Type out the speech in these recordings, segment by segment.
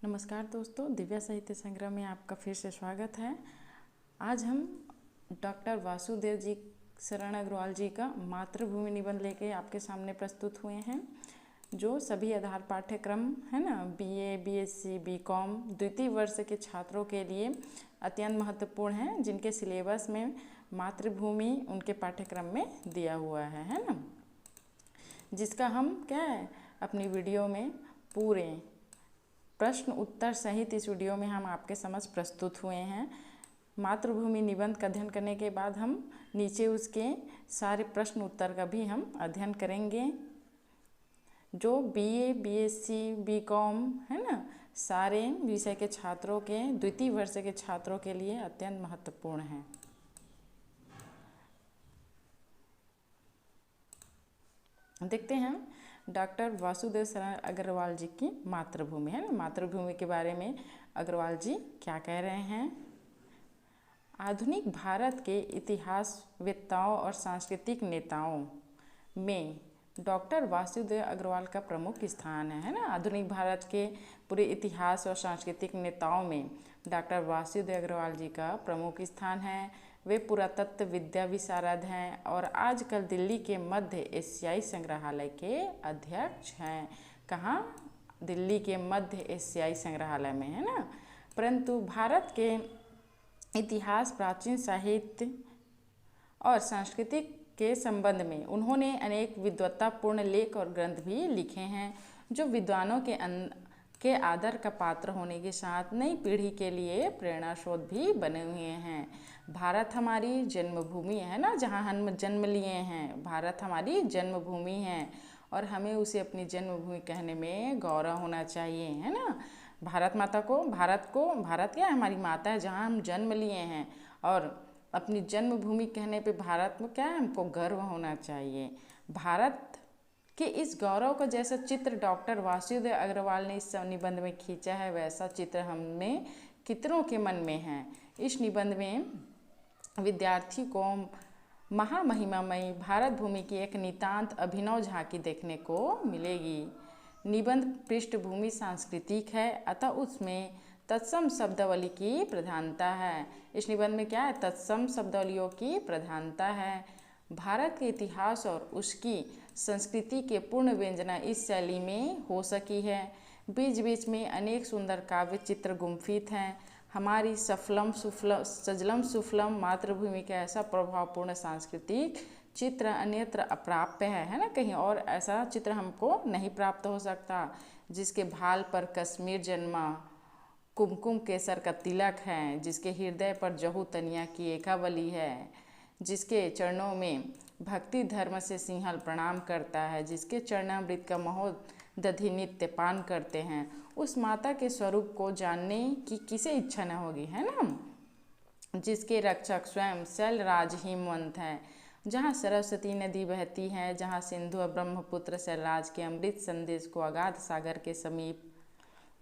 नमस्कार दोस्तों, दिव्या साहित्य संग्रह में आपका फिर से स्वागत है। आज हम डॉक्टर वासुदेव जी शरण अग्रवाल जी का मातृभूमि निबंध लेके आपके सामने प्रस्तुत हुए हैं, जो सभी आधार पाठ्यक्रम है ना, बीए, बीएससी, बीकॉम द्वितीय वर्ष के छात्रों के लिए अत्यंत महत्वपूर्ण है, जिनके सिलेबस में मातृभूमि उनके पाठ्यक्रम में दिया हुआ है ना, जिसका हम क्या है अपनी वीडियो में पूरे प्रश्न उत्तर सहित इस वीडियो में हम आपके समक्ष प्रस्तुत हुए हैं। मातृभूमि निबंध का अध्ययन करने के बाद हम नीचे उसके सारे प्रश्न उत्तर का भी हम अध्ययन करेंगे, जो बीए, बीएससी, बीकॉम है ना, सारे विषय के छात्रों के द्वितीय वर्ष के छात्रों के लिए अत्यंत महत्वपूर्ण है। देखते हैं डॉक्टर वासुदेव शरण अग्रवाल जी की मातृभूमि है ना, मातृभूमि के बारे में अग्रवाल जी क्या कह रहे हैं। आधुनिक भारत के इतिहासवेत्ताओं और सांस्कृतिक नेताओं में डॉक्टर वासुदेव अग्रवाल का प्रमुख स्थान है ना। आधुनिक भारत के पूरे इतिहास और सांस्कृतिक नेताओं में डॉक्टर वासुदेव अग्रवाल जी का प्रमुख स्थान है। वे पुरातत्व विद्या विशारद हैं और आजकल दिल्ली के मध्य एशियाई संग्रहालय के अध्यक्ष हैं। कहाँ? दिल्ली के मध्य एशियाई संग्रहालय में है ना। परंतु भारत के इतिहास, प्राचीन साहित्य और सांस्कृतिक के संबंध में उन्होंने अनेक विद्वत्तापूर्ण लेख और ग्रंथ भी लिखे हैं, जो विद्वानों के आदर का पात्र होने के साथ नई पीढ़ी के लिए प्रेरणा स्रोत भी बने हुए हैं। भारत हमारी जन्मभूमि है ना, जहाँ हम जन्म लिए हैं। भारत हमारी जन्मभूमि है और हमें उसे अपनी जन्मभूमि कहने में गौरव होना चाहिए है ना। भारत क्या हमारी माता है, जहाँ हम जन्म लिए हैं, और अपनी जन्मभूमि कहने पे भारत में क्या है, हमको गर्व होना चाहिए। भारत कि इस गौरव का जैसा चित्र डॉक्टर वासुदेव अग्रवाल ने इस निबंध में खींचा है, वैसा चित्र हमें कितनों के मन में है। इस निबंध में विद्यार्थी को महामहिमामयी भारत भूमि की एक नितांत अभिनव झांकी देखने को मिलेगी। निबंध पृष्ठभूमि सांस्कृतिक है, अतः उसमें तत्सम शब्दावली की प्रधानता है। इस निबंध में क्या है? तत्सम शब्दावलियों की प्रधानता है। भारत के इतिहास और उसकी संस्कृति के पूर्ण व्यंजना इस शैली में हो सकी है। बीच बीच में अनेक सुंदर काव्य चित्र गुम्फित हैं। हमारी सजलम सुफलम मातृभूमि का ऐसा प्रभावपूर्ण सांस्कृतिक चित्र अन्यत्र अप्राप्य है ना। कहीं और ऐसा चित्र हमको नहीं प्राप्त हो सकता, जिसके भाल पर कश्मीर जन्मा कुमकुम केसर का तिलक है, जिसके हृदय पर जहू तनिया की एकावली है, जिसके चरणों में भक्ति धर्म से सिंहल प्रणाम करता है, जिसके चरणामृत का महोदधि नित्य पान करते हैं, उस माता के स्वरूप को जानने की किसे इच्छा न होगी है ना। जिसके रक्षक स्वयं शैलराज हिमवंत है, जहाँ सरस्वती नदी बहती है, जहाँ सिंधु और ब्रह्मपुत्र शैलराज के अमृत संदेश को अगाध सागर के समीप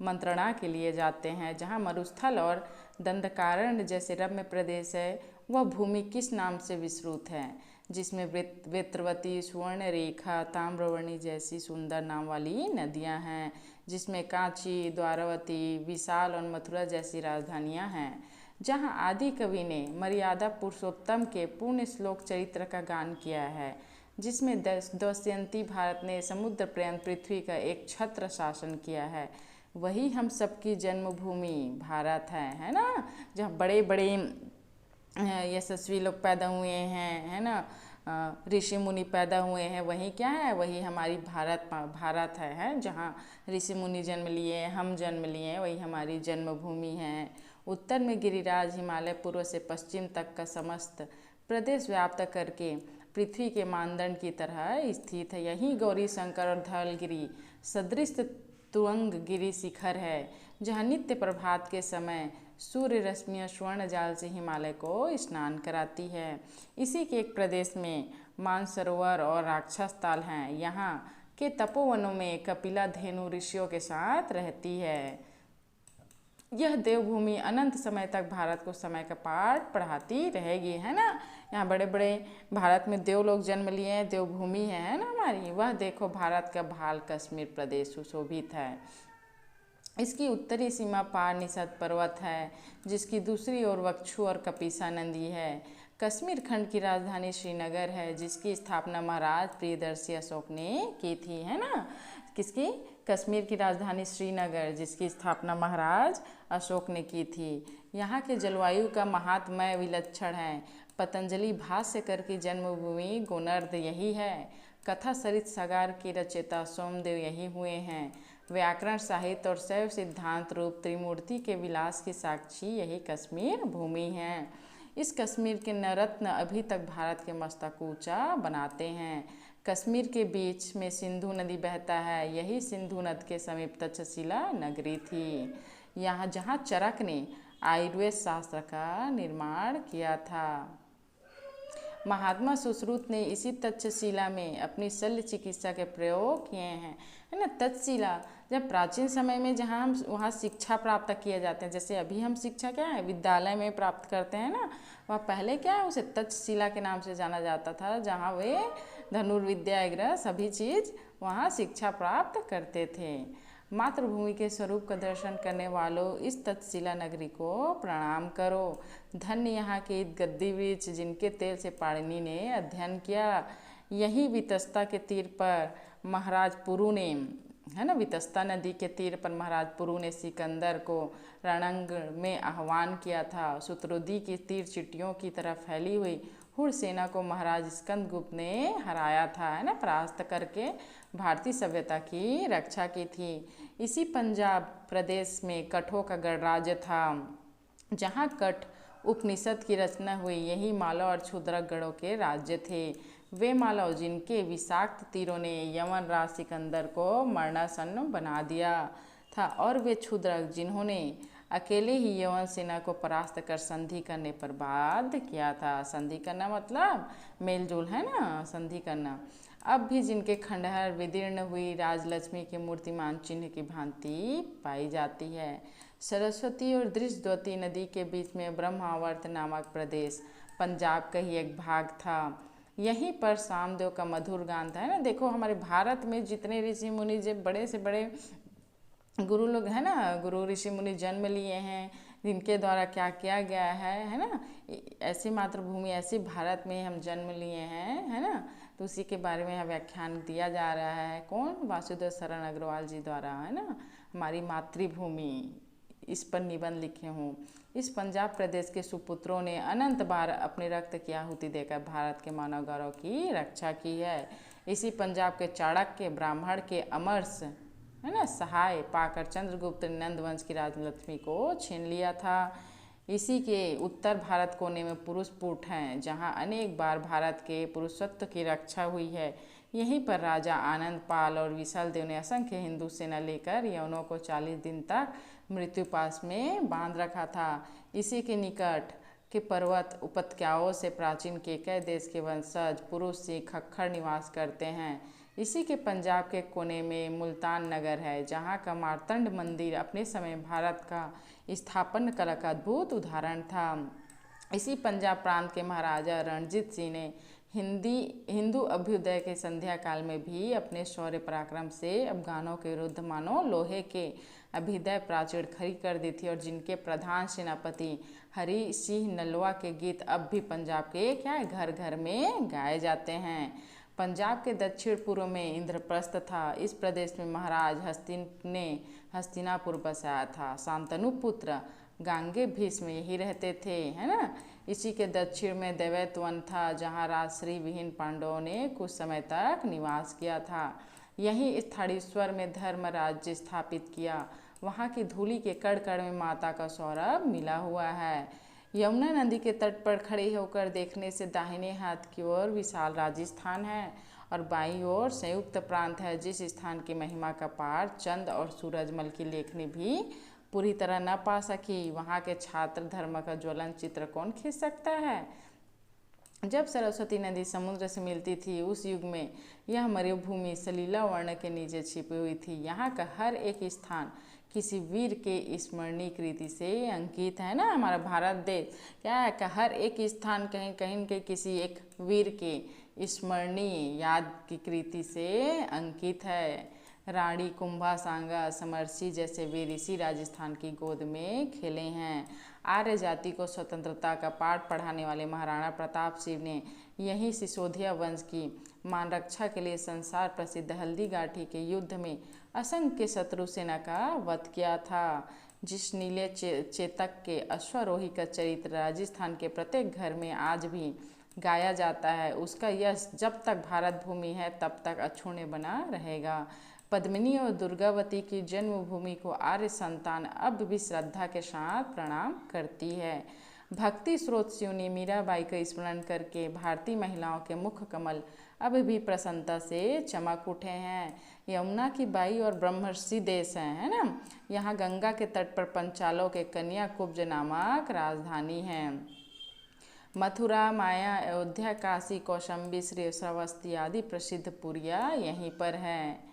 मंत्रणा के लिए जाते हैं, जहाँ मरुस्थल और दंडकारण्य जैसे रम्य प्रदेश है, वह भूमि किस नाम से विश्रुत है, जिसमें वेत्रवती, सुवर्णरेखा, ताम्रवर्णी जैसी सुंदर नाम वाली नदियाँ हैं, जिसमें कांची, द्वारावती, विशाल और मथुरा जैसी राजधानियाँ हैं, जहाँ आदि कवि ने मर्यादा पुरुषोत्तम के पुण्य श्लोक चरित्र का गान किया है, जिसमें दमयंती भारत ने समुद्र पर्यंत पृथ्वी का एक छत्र शासन किया है, वही हम सबकी जन्मभूमि भारत है ना। जहाँ बड़े बड़े यशस्वी लोग पैदा हुए हैं है ना, ऋषि मुनि पैदा हुए हैं, वही क्या है, वही हमारी भारत है, जहाँ ऋषि मुनि जन्म लिए, हम जन्म लिए, वही हमारी जन्मभूमि है। उत्तर में गिरिराज हिमालय, पूर्व से पश्चिम तक का समस्त प्रदेश व्याप्त करके पृथ्वी के मानदंड की तरह स्थित है। यहीं गौरी शंकर और धवलगिरी सदृश तुरंग गिरी शिखर है, जहाँ नित्य प्रभात के समय सूर्य रश्मियाँ स्वर्ण जाल से हिमालय को स्नान कराती है। इसी के एक प्रदेश में मानसरोवर और राक्षस ताल हैं। यहाँ के तपोवनों में कपिला धेनु ऋषियों के साथ रहती है। यह देवभूमि अनंत समय तक भारत को समय का पाठ पढ़ाती रहेगी है ना। यहाँ बड़े बड़े भारत में देव लोग जन्म लिए हैं, देवभूमि है ना हमारी। वह देखो भारत का भाल कश्मीर प्रदेश सुशोभित है। इसकी उत्तरी सीमा पार निषद पर्वत है, जिसकी दूसरी ओर वक्षु और कपिसा नदी है। कश्मीर खंड की राजधानी श्रीनगर है, जिसकी स्थापना महाराज प्रियदर्शी अशोक ने की थी, है ना। किसकी? कश्मीर की राजधानी श्रीनगर, जिसकी स्थापना महाराज अशोक ने की थी। यहाँ के जलवायु का महात्म्य विलक्षण है। पतंजलि भाष्यकर की जन्मभूमि गोनर्द यही है। कथा सरित सगार की रचयिता सोमदेव यही हुए हैं। व्याकरण, साहित्य और शैव सिद्धांत रूप त्रिमूर्ति के विलास की साक्षी यही कश्मीर भूमि है। इस कश्मीर के नवरत्न अभी तक भारत के मस्तक ऊंचा बनाते हैं। कश्मीर के बीच में सिंधु नदी बहता है। यही सिंधु नद के समीप तक्षशिला नगरी थी, यहाँ जहाँ चरक ने आयुर्वेद शास्त्र का निर्माण किया था। महात्मा सुश्रुत ने इसी तक्षशिला में अपनी शल्य चिकित्सा के प्रयोग किए हैं, है ना। तक्षशिला जब प्राचीन समय में जहाँ हम वहाँ शिक्षा प्राप्त किए जाते हैं, जैसे अभी हम शिक्षा क्या है विद्यालय में प्राप्त करते हैं ना, वह पहले क्या है उसे तक्षशिला के नाम से जाना जाता था, जहाँ वे धनुर्विद्या वगैरह सभी चीज़ वहाँ शिक्षा प्राप्त करते थे। मातृभूमि के स्वरूप का दर्शन करने वालों, इस तक्षशिला नगरी को प्रणाम करो। धन्य यहाँ के गद्दी वृक्ष, जिनके तेल से पाणिनि ने अध्ययन किया। यही वितस्ता के तीर पर महाराज पुरु ने, है ना, वितस्ता नदी के तीर पर महाराज पुरु ने सिकंदर को रणंग में आह्वान किया था। शत्रुदी की तीर चिट्टियों की तरह फैली हुई हुड़ सेना को महाराज स्कंदगुप्त ने हराया था, है ना, परास्त करके भारतीय सभ्यता की रक्षा की थी। इसी पंजाब प्रदेश में कठों का गणराज्य था, जहाँ कठ उपनिषद की रचना हुई। यही मालव और क्षुद्रक गणों के राज्य थे। वे मालव जिनके विषाक्त तीरों ने यमन राज सिकंदर को मरणासन्न बना दिया था, और वे क्षुद्रक जिन्होंने अकेले ही यवन सेना को परास्त कर संधि करने पर बाध्य किया था। संधि करना मतलब मेलजोल, है ना, संधि करना। अब भी जिनके खंडहर विदीर्ण हुई राजलक्ष्मी के मूर्तिमान चिन्ह की भांति पाई जाती है। सरस्वती और दृशद्वती नदी के बीच में ब्रह्मावर्त नामक प्रदेश पंजाब का ही एक भाग था। यहीं पर सामदेव का मधुर गान था, है ना। देखो हमारे भारत में जितने ऋषि मुनि जब बड़े से बड़े गुरु लोग हैं ना, गुरु ऋषि मुनि जन्म लिए हैं, जिनके द्वारा क्या किया गया है ना। ऐसी मातृभूमि, ऐसी भारत में हम जन्म लिए हैं, है ना। तो उसी के बारे में यहाँ व्याख्यान दिया जा रहा है। कौन? वासुदेव शरण अग्रवाल जी द्वारा, है ना। हमारी मातृभूमि, इस पर निबंध लिखे हूँ। इस पंजाब प्रदेश के सुपुत्रों ने अनंत बार अपने रक्त की आहुति देकर भारत के मानव गौरव की रक्षा की है। इसी पंजाब के चाणक्य ब्राह्मण के अमरस, है ना, सहाय पाकर चंद्रगुप्त ने नंदवंश की राजलक्ष्मी को छीन लिया था। इसी के उत्तर भारत कोने में पुरुषपुट हैं, जहाँ अनेक बार भारत के पुरुषत्व की रक्षा हुई है। यहीं पर राजा आनंद पाल और विशाल देव ने असंख्य हिंदू सेना लेकर यवनों को 40 दिन तक मृत्युपाश में बांध रखा था। इसी के निकट के पर्वत उपत्यकाओं से प्राचीन केकय देश के वंशज पुरुष सिंह खक्खर निवास करते हैं। इसी के पंजाब के कोने में मुल्तान नगर है, जहाँ का मार्तंड मंदिर अपने समय भारत का स्थापन कला का अद्भुत उदाहरण था। इसी पंजाब प्रांत के महाराजा रणजीत सिंह ने हिंदू अभ्युदय के संध्या काल में भी अपने शौर्य पराक्रम से अफगानों के विरुद्ध मानो लोहे के अभ्युदय प्राचीर खड़ी कर दी थी, और जिनके प्रधान सेनापति हरि सिंह नलवा के गीत अब भी पंजाब के क्या घर घर में गाए जाते हैं। पंजाब के दक्षिण पूर्व में इंद्रप्रस्थ था। इस प्रदेश में महाराज हस्तिन ने हस्तिनापुर बसाया था। शांतनु पुत्र गांगे भीष्म यही रहते थे, है ना। इसी के दक्षिण में दैवत वन था, जहाँ राजश्री विहीन पांडवों ने कुछ समय तक निवास किया था। यहीं स्थानेश्वर में धर्म राज्य स्थापित किया। वहाँ की धूलि के कण कण में माता का सौरभ मिला हुआ है। यमुना नदी के तट पर खड़े होकर देखने से दाहिने हाथ की ओर विशाल राजस्थान है, और बाईं ओर संयुक्त प्रांत है, जिस स्थान की महिमा का पार चंद और सूरजमल की लेखनी भी पूरी तरह न पा सकी। वहाँ के छात्र धर्म का ज्वलन चित्र कौन खींच सकता है। जब सरस्वती नदी समुद्र से मिलती थी, उस युग में यह मरुभूमि सलीला वर्ण के नीचे छिपी हुई थी। यहाँ का हर एक स्थान किसी वीर के स्मरणीय कृति से अंकित है, ना। हमारा भारत देश क्या है का हर एक स्थान कहीं कहीं के किसी एक वीर के स्मरणीय याद की कृति से अंकित है। रानी कुंभा सांगा समरसी जैसे वीर ऋषि राजस्थान की गोद में खेले हैं। आर्य जाति को स्वतंत्रता का पाठ पढ़ाने वाले महाराणा प्रताप सिंह ने यही सिसोदिया वंश की मान रक्षा के लिए संसार प्रसिद्ध हल्दीघाटी के युद्ध में असंख्य शत्रु सेना का वध किया था। जिस नीले चेतक के अश्वारोही का चरित्र राजस्थान के प्रत्येक घर में आज भी गाया जाता है, उसका यश जब तक भारत भूमि है तब तक अक्षुण्य बना रहेगा। पद्मिनी और दुर्गावती की जन्मभूमि को आर्य संतान अब भी श्रद्धा के साथ प्रणाम करती है। भक्ति स्रोत शिवनी मीराबाई का स्मरण करके भारतीय महिलाओं के मुख कमल अब भी प्रसन्नता से चमक उठे हैं। यमुना की बाई और ब्रह्मर्षि देश है ना। यहाँ गंगा के तट पर पंचालों के कन्या कुब्ज नामक राजधानी है। मथुरा, माया, अयोध्या, काशी, कौशाम्बी, श्रावस्ती आदि प्रसिद्ध पुरिया यहीं पर है।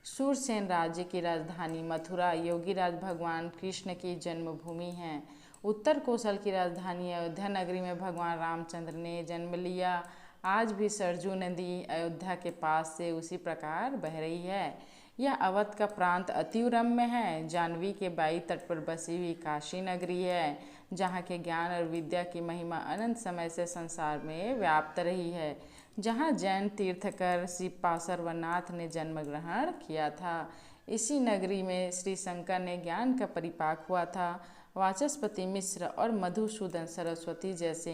शूरसेन राज्य की राजधानी मथुरा योगीराज भगवान कृष्ण की जन्मभूमि है। उत्तर कोसल की राजधानी अयोध्या नगरी में भगवान रामचंद्र ने जन्म लिया। आज भी सरजू नदी अयोध्या के पास से उसी प्रकार बह रही है। यह अवध का प्रांत अति रम्य है। जाह्नवी के बाई तट पर बसी हुई काशी नगरी है, जहाँ के ज्ञान और विद्या की महिमा अनंत समय से संसार में व्याप्त रही है, जहाँ जैन तीर्थकर शिव पासर व नाथ ने जन्म ग्रहण किया था। इसी नगरी में श्री शंकर ने ज्ञान का परिपाक हुआ था। वाचस्पति मिश्र और मधुसूदन सरस्वती जैसे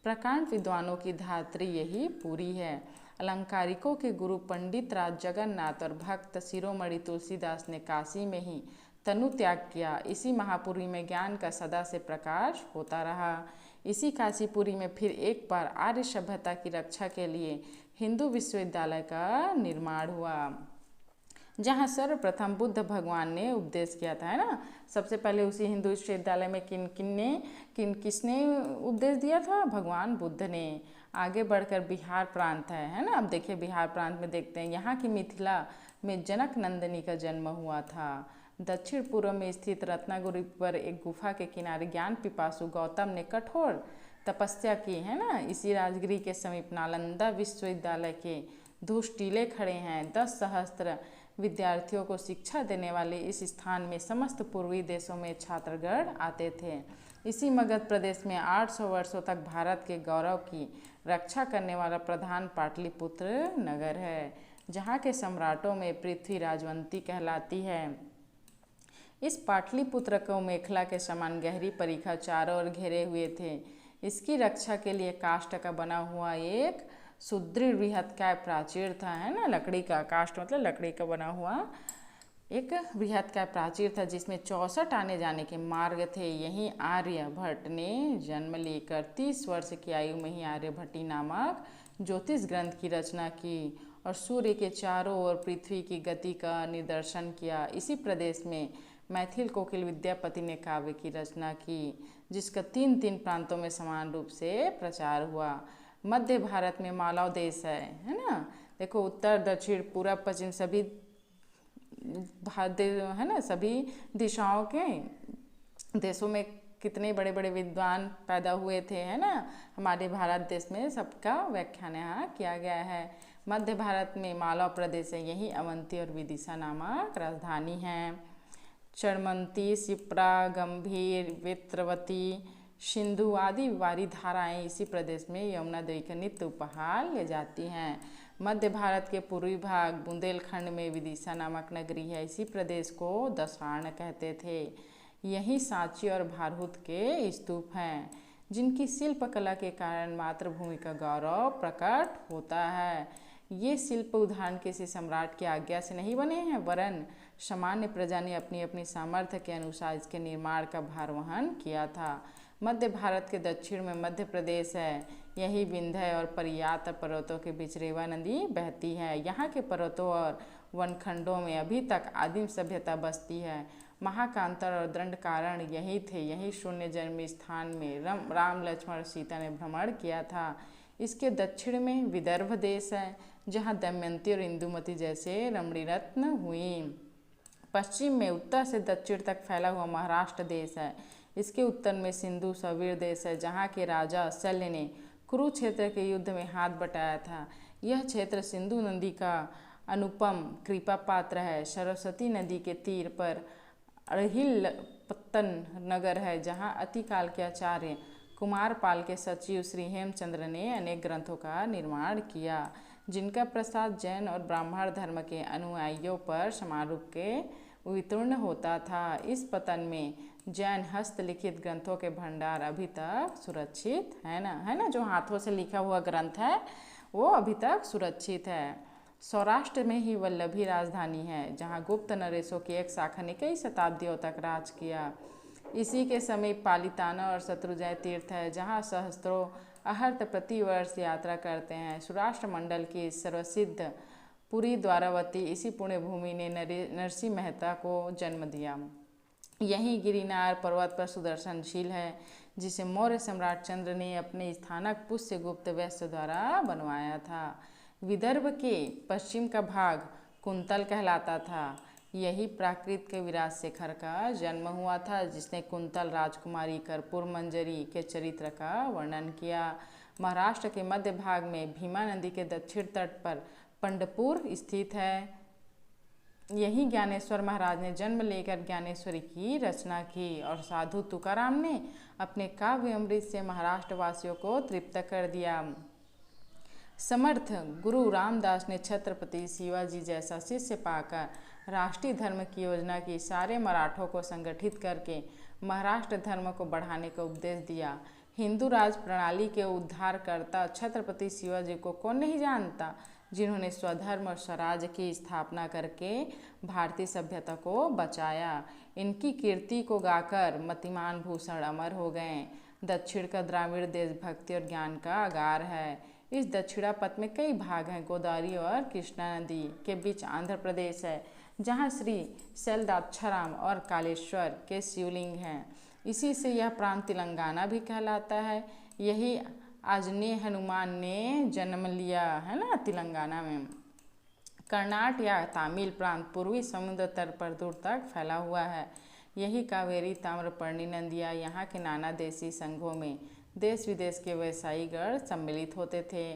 प्रकांड विद्वानों की धात्री यही पुरी है। अलंकारिकों के गुरु पंडित राज जगन्नाथ और भक्त शिरोमणि तुलसीदास ने काशी में ही तनु त्याग किया। इसी महापुरी में ज्ञान का सदा से प्रकाश होता रहा। इसी काशीपुरी में फिर एक बार आर्य सभ्यता की रक्षा के लिए हिंदू विश्वविद्यालय का निर्माण हुआ, जहाँ सर्वप्रथम बुद्ध भगवान ने उपदेश किया था, है ना। सबसे पहले उसी हिंदू विश्वविद्यालय में किसने उपदेश दिया था? भगवान बुद्ध ने। आगे बढ़कर बिहार प्रांत है ना। अब देखिए बिहार प्रांत में देखते हैं, यहाँ की मिथिला में जनक नंदिनी का जन्म हुआ था। दक्षिण पूर्व में स्थित रत्नागिरी पर एक गुफा के किनारे ज्ञान पिपासु गौतम ने कठोर तपस्या की, है ना। इसी राजगिरी के समीप नालंदा विश्वविद्यालय के धूष टीले खड़े हैं। 10 सहस्त्र विद्यार्थियों को शिक्षा देने वाले इस स्थान में समस्त पूर्वी देशों में छात्रगण आते थे। इसी मगध प्रदेश में 800 वर्षों तक भारत के गौरव की रक्षा करने वाला प्रधान पाटलिपुत्र नगर है, जहाँ के सम्राटों में पृथ्वी राजवंती कहलाती है। इस पाटलिपुत्र को मेखला के समान गहरी परिखा चारों ओर घेरे हुए थे। इसकी रक्षा के लिए काष्ठ का बना हुआ एक सुदृढ़ बृहत्काय प्राचीर था, है ना। लकड़ी का, काष्ठ मतलब लकड़ी का बना हुआ एक बृहत्काय प्राचीर था, जिसमें 64 आने जाने के मार्ग थे। यहीं आर्यभट्ट ने जन्म लेकर 30 वर्ष की आयु में ही आर्यभट्टी नामक ज्योतिष ग्रंथ की रचना की और सूर्य के चारों ओर पृथ्वी की गति का निदर्शन किया। इसी प्रदेश में मैथिल कोकिल विद्यापति ने काव्य की रचना की, जिसका 3 प्रांतों में समान रूप से प्रचार हुआ। मध्य भारत में मालव देश है ना। देखो उत्तर दक्षिण पूर्व पश्चिम सभी है ना, सभी दिशाओं के देशों में कितने बड़े बड़े विद्वान पैदा हुए थे, है ना। हमारे भारत देश में सबका व्याख्यान यहाँ किया गया है। मध्य भारत में मालव प्रदेश है, यही अवंती और विदिशा नामक राजधानी है। चरमंती, शिप्रा, गंभीर, वेत्रवती, सिंधु आदि वारी धाराएं इसी प्रदेश में यमुना नदी का नित्य उपहार ले जाती हैं। मध्य भारत के पूर्वी भाग बुंदेलखंड में विदिशा नामक नगरी है। इसी प्रदेश को दशार्ण कहते थे। यही सांची और भारहूत के स्तूप हैं, जिनकी शिल्पकला के कारण मातृभूमि का गौरव प्रकट होता है। ये शिल्प उदाहरण किसी सम्राट की आज्ञा से नहीं बने हैं, वरन सामान्य प्रजा ने अपनी अपनी सामर्थ्य के अनुसार इसके निर्माण का भार वहन किया था। मध्य भारत के दक्षिण में मध्य प्रदेश है। यही विंध्य और परियात पर्वतों के बीच रेवा नदी बहती है। यहाँ के पर्वतों और वनखंडों में अभी तक आदिम सभ्यता बसती है। महाकांतर और दंडकारण्य यही थे। यही शून्य जन्म स्थान में राम लक्ष्मण सीता ने भ्रमण किया था। इसके दक्षिण में विदर्भ देश है, जहाँ दमयंती और इंदुमती जैसे रमणीरत्न हुई। पश्चिम में उत्तर से दक्षिण तक फैला हुआ महाराष्ट्र देश है। इसके उत्तर में सिंधु सवीर देश है, जहाँ के राजा शल्य ने कुरुक्षेत्र के युद्ध में हाथ बटाया था। यह क्षेत्र सिंधु नदी का अनुपम कृपा पात्र है। सरस्वती नदी के तीर पर अड़हिल पत्तन नगर है, जहाँ अतिकाल के आचार्य कुमारपाल के सचिव श्री हेमचंद्र ने अनेक ग्रंथों का निर्माण किया, जिनका प्रसाद जैन और ब्राह्मण धर्म के अनुयायियों पर समारोह के वितीर्ण होता था। इस पतन में जैन हस्तलिखित ग्रंथों के भंडार अभी तक सुरक्षित है ना, जो हाथों से लिखा हुआ ग्रंथ है वो अभी तक सुरक्षित है। सौराष्ट्र में ही वल्लभी राजधानी है, जहाँ गुप्त नरेशों की एक शाखा ने कई शताब्दियों तक राज किया। इसी के समीप पालिताना और शत्रुंजय तीर्थ है, जहाँ सहस्त्रों अहर्त प्रतिवर्ष यात्रा करते हैं। सौराष्ट्र मंडल की सर्वसिद्ध पुरी द्वारावती इसी पुण्य भूमि ने नरसिंह मेहता को जन्म दिया। यही गिरिनार पर्वत पर सुदर्शनशील है, जिसे मौर्य सम्राट चंद्र ने अपने स्थानक पुष्यगुप्त वैश्य द्वारा बनवाया था। विदर्भ के पश्चिम का भाग कुंतल कहलाता था। यही प्राकृत के विराट शेखर का जन्म हुआ था, जिसने कुंतल राजकुमारी कर्पूर मंजरी के चरित्र का वर्णन किया। महाराष्ट्र के मध्य भाग में भीमा नदी के दक्षिण तट पर पंढरपुर स्थित है। यही ज्ञानेश्वर महाराज ने जन्म लेकर ज्ञानेश्वरी की रचना की, और साधु तुकाराम ने अपने काव्य अमृत से महाराष्ट्र वासियों को तृप्त कर दिया। समर्थ गुरु रामदास ने छत्रपति शिवाजी जैसा शिष्य पाकर राष्ट्रीय धर्म की योजना की, सारे मराठों को संगठित करके महाराष्ट्र धर्म को बढ़ाने का उपदेश दिया। हिंदू राज प्रणाली के उद्धारकर्ता छत्रपति शिवाजी को कौन नहीं जानता, जिन्होंने स्वधर्म और स्वराज की स्थापना करके भारतीय सभ्यता को बचाया। इनकी कीर्ति को गाकर मतिमान भूषण अमर हो गए। दक्षिण का द्राविड़ देशभक्ति और ज्ञान का आगार है। इस दक्षिणापथ में कई भाग हैं। गोदावरी और कृष्णा नदी के बीच आंध्र प्रदेश है, जहाँ श्री शैलदाक्षाराम और कालेश्वर के शिवलिंग हैं। इसी से यह प्रांत तेलंगाना भी कहलाता है। यही आंजनेय हनुमान ने जन्म लिया है ना तेलंगाना में। कर्नाट या तमिल प्रांत पूर्वी समुद्र तट पर दूर तक फैला हुआ है। यही कावेरी ताम्रपर्णी नदियाँ यहाँ के नाना देशी संघों में देश विदेश के व्यवसायीगण सम्मिलित होते थे।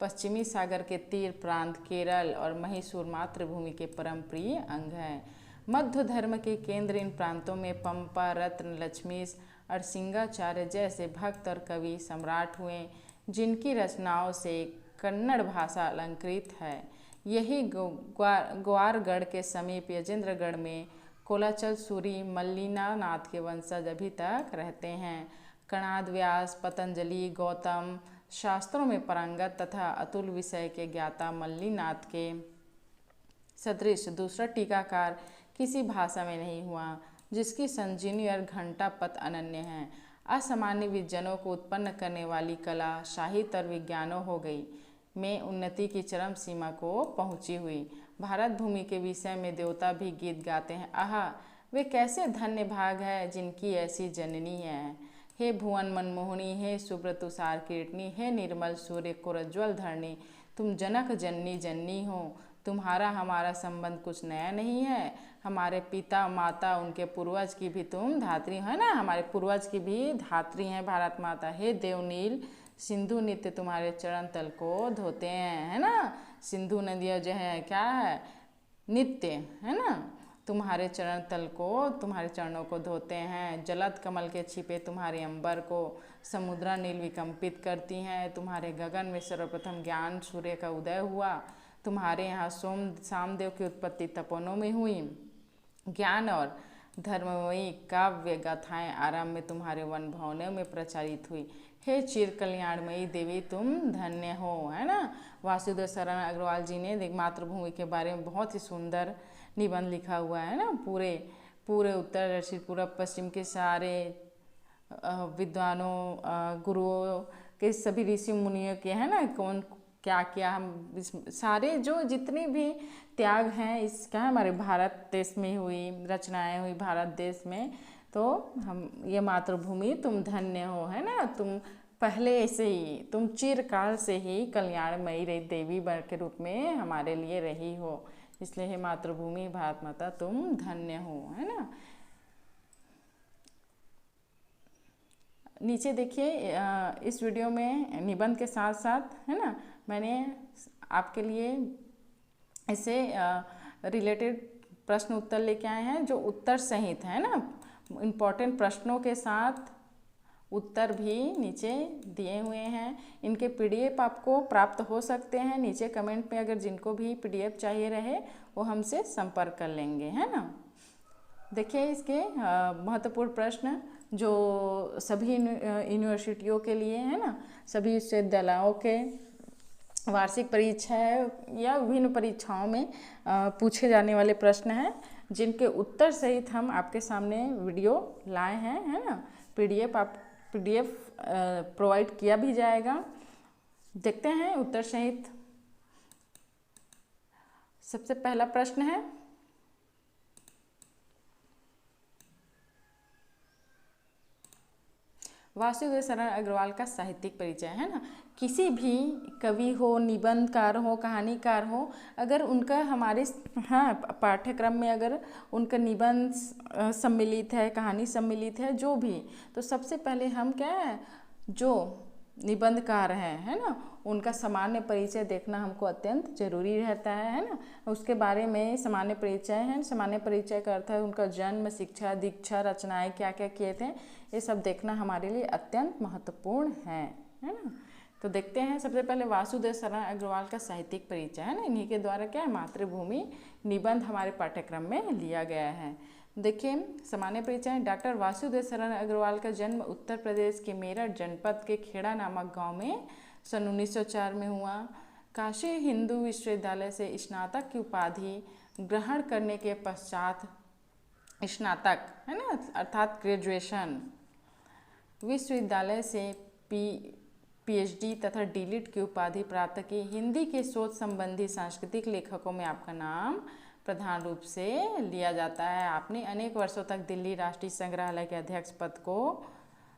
पश्चिमी सागर के तीर प्रांत केरल और मैसूर मातृभूमि के परम प्रिय अंग हैं। मध्य धर्म के केंद्र इन प्रांतों में पंपा, रत्न, लक्ष्मीश और सिंगाचार्य जैसे भक्त और कवि सम्राट हुए, जिनकी रचनाओं से कन्नड़ भाषा अलंकृत है। यही ग्वारगढ़ के समीप यजेंद्रगढ़ में कोलाचल सूरी मल्लिनाथ के वंशज अभी तक रहते हैं। कणाद, व्यास, पतंजलि, गौतम शास्त्रों में पारंगत तथा अतुल विषय के ज्ञाता मल्लिनाथ के सदृश दूसरा टीकाकार किसी भाषा में नहीं हुआ, जिसकी संजीवनी और घंटा पथ अनन्य है। असामान्य विजनों को उत्पन्न करने वाली कला, साहित्य और विज्ञानों हो गई में उन्नति की चरम सीमा को पहुँची हुई। भारत भूमि के विषय में देवता भी गीत गाते हैं। आहा, वे कैसे धन्य भाग है जिनकी ऐसी जननी है। हे भुवन मनमोहनी, हे शुभ्र तुषार कीर्तनी, हे निर्मल सूर्य कोरज्वल धरणी, तुम जनक जननी जननी हो। तुम्हारा हमारा संबंध कुछ नया नहीं है। हमारे पिता माता उनके पूर्वज की भी तुम धात्री है ना, हमारे पूर्वज की भी धात्री हैं भारत माता। हे देवनील सिंधु नित्य तुम्हारे चरण तल को धोते हैं, है ना। सिंधु नदियाँ जो है क्या है, नित्य है ना, तुम्हारे चरण तल को, तुम्हारे चरणों को धोते हैं। जलद कमल के छिपे तुम्हारे अंबर को समुद्रा नील विकम्पित करती हैं। तुम्हारे गगन में सर्वप्रथम ज्ञान सूर्य का उदय हुआ। तुम्हारे यहाँ सोम सामदेव की उत्पत्ति तपोनों में हुई। ज्ञान और धर्ममयी काव्य गाथाएं आरंभ में तुम्हारे वन भवनों में प्रचारित हुई। हे चिर कल्याणमयी देवी, तुम धन्य हो, है ना। वासुदेव शरण अग्रवाल जी ने मातृभूमि के बारे में बहुत ही सुंदर निबंध लिखा हुआ है ना। पूरे उत्तर दक्षिण पूर्व पश्चिम के सारे विद्वानों गुरुओं के सभी ऋषि मुनियों के है ना, कौन क्या क्या हम सारे जो जितने भी त्याग हैं इसका हमारे भारत देश में हुई, रचनाएं हुई भारत देश में। तो हम ये मातृभूमि तुम धन्य हो, है ना। तुम पहले से ही, तुम चिरकाल से ही कल्याणमयी रही देवी के रूप में हमारे लिए रही हो। इसलिए हे मातृभूमि भारत माता तुम धन्य हो, है ना। नीचे देखिए इस वीडियो में निबंध के साथ साथ है ना मैंने आपके लिए इससे रिलेटेड प्रश्न उत्तर लेके आए हैं, जो उत्तर सहित है ना, इम्पोर्टेंट प्रश्नों के साथ उत्तर भी नीचे दिए हुए हैं। इनके पीडीएफ आपको प्राप्त हो सकते हैं। नीचे कमेंट में अगर जिनको भी पीडीएफ चाहिए रहे वो हमसे संपर्क कर लेंगे, है ना। देखिए इसके महत्वपूर्ण प्रश्न जो सभी यूनिवर्सिटियों के लिए है ना, सभी विश्वविद्यालयों के वार्षिक परीक्षा या विभिन्न परीक्षाओं में पूछे जाने वाले प्रश्न हैं, जिनके उत्तर सहित हम आपके सामने वीडियो लाए हैं, है ना। पीडीएफ प्रोवाइड किया भी जाएगा। देखते हैं उत्तर सहित। सबसे पहला प्रश्न है, वासुदेव शरण अग्रवाल का साहित्यिक परिचय, है ना। किसी भी कवि हो, निबंधकार हो, कहानीकार हो, अगर उनका हमारे पाठ्यक्रम में अगर उनका निबंध सम्मिलित है, कहानी सम्मिलित है, जो भी, तो सबसे पहले हम क्या है, जो निबंधकार हैं, है ना, उनका सामान्य परिचय देखना हमको अत्यंत जरूरी रहता है ना। उसके बारे में सामान्य परिचय है, सामान्य परिचय का अर्थ है उनका जन्म, शिक्षा, दीक्षा, रचनाएं क्या क्या किए थे, ये सब देखना हमारे लिए अत्यंत महत्वपूर्ण है ना। तो देखते हैं सबसे पहले वासुदेव शरण अग्रवाल का साहित्यिक परिचय, है ना। इन्हीं के द्वारा क्या है, मातृभूमि निबंध हमारे पाठ्यक्रम में लिया गया है। देखिए सामान्य परिचय, डॉक्टर वासुदेव शरण अग्रवाल का जन्म उत्तर प्रदेश के मेरठ जनपद के खेड़ा नामक गांव में सन 1904 में हुआ। काशी हिंदू विश्वविद्यालय से स्नातक की उपाधि ग्रहण करने के पश्चात स्नातक, है ना, अर्थात ग्रेजुएशन, विश्वविद्यालय से पीएचडी तथा डीलिट की उपाधि प्राप्त की। हिंदी के शोध संबंधी सांस्कृतिक लेखकों में आपका नाम प्रधान रूप से लिया जाता है। आपने अनेक वर्षों तक दिल्ली राष्ट्रीय संग्रहालय के अध्यक्ष पद को